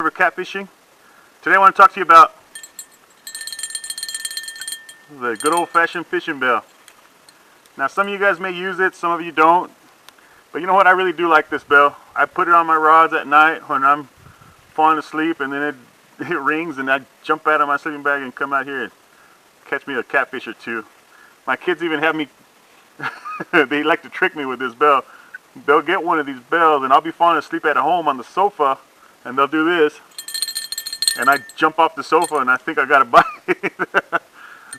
river catfishing. Today I want to talk to you about the good old-fashioned fishing bell. Now some of you guys may use it, some of you don't. But you know what, I really do like this bell. I put it on my rods at night when I'm falling asleep, and then it rings and I jump out of my sleeping bag and come out here and catch me a catfish or two. My kids even have me, they like to trick me with this bell. They'll get one of these bells and I'll be falling asleep at home on the sofa and they'll do this and I jump off the sofa and I think I got a bite.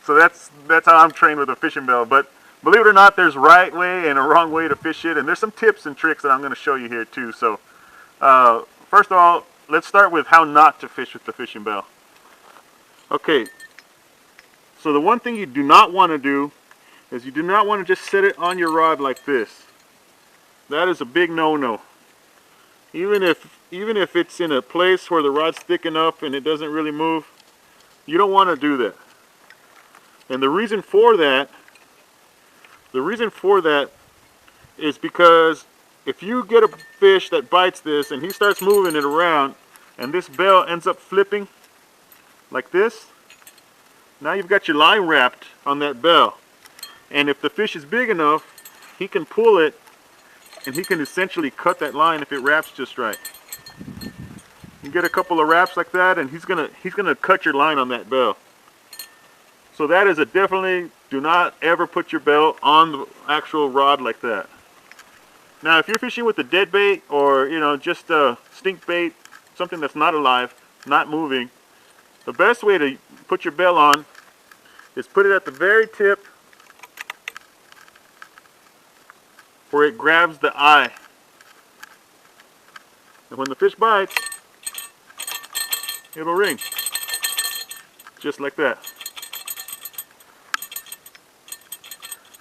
So that's how I'm trained with a fishing bell. But believe it or not, there's right way and a wrong way to fish it, and there's some tips and tricks that I'm going to show you here too. So first of all, let's start with how not to fish with the fishing bell. Okay, so the one thing you do not want to do is you do not want to just set it on your rod like this. That is a big no-no. Even if it's in a place where the rod's thick enough and it doesn't really move, you don't want to do that. And the reason for that is because if you get a fish that bites this and he starts moving it around and this bell ends up flipping like this, now you've got your line wrapped on that bell. And if the fish is big enough, he can pull it and he can essentially cut that line if it wraps just right. You get a couple of wraps like that and he's gonna cut your line on that bell. So that is a definitely, do not ever put your bell on the actual rod like that. Now if you're fishing with a dead bait or just a stink bait, something that's not alive, not moving, the best way to put your bell on is put it at the very tip where it grabs the eye. And when the fish bites, it'll ring. Just like that.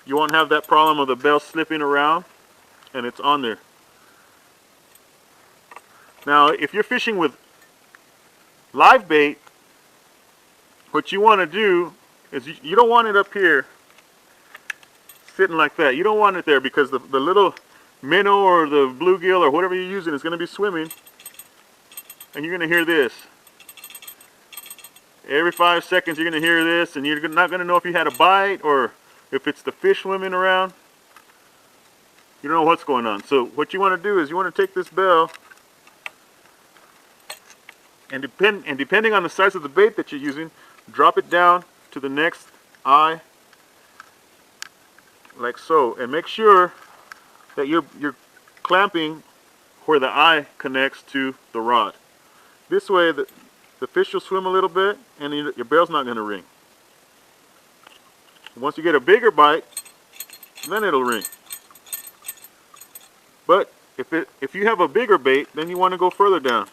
You won't have that problem of the bell slipping around and it's on there. Now if you're fishing with live bait, what you want to do is you don't want it up here sitting like that. You don't want it there because the little minnow or the bluegill or whatever you're using is going to be swimming and you're going to hear this. Every 5 seconds you're going to hear this and you're not going to know if you had a bite or if it's the fish swimming around. You don't know what's going on. So what you want to do is you want to take this bell and depending on the size of the bait that you're using, drop it down to the next eye like so, and make sure that you're clamping where the eye connects to the rod. This way the fish will swim a little bit and your bell's not going to ring. Once you get a bigger bite, then it'll ring. But if you have a bigger bait, then you want to go further down.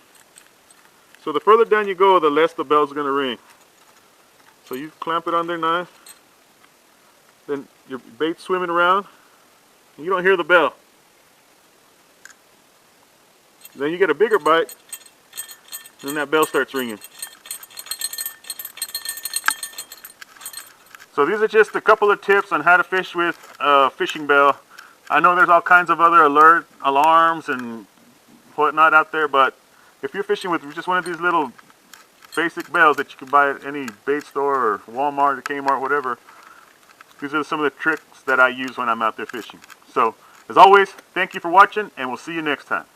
So the further down you go, the less the bell's going to ring. So you clamp it on there nice. Then your bait's swimming around. And you don't hear the bell. Then you get a bigger bite. And then that bell starts ringing. So these are just a couple of tips on how to fish with a fishing bell. I know there's all kinds of other alarms and whatnot out there, but if you're fishing with just one of these little basic bells that you can buy at any bait store or Walmart or Kmart, whatever, these are some of the tricks that I use when I'm out there fishing. So as always, thank you for watching and we'll see you next time.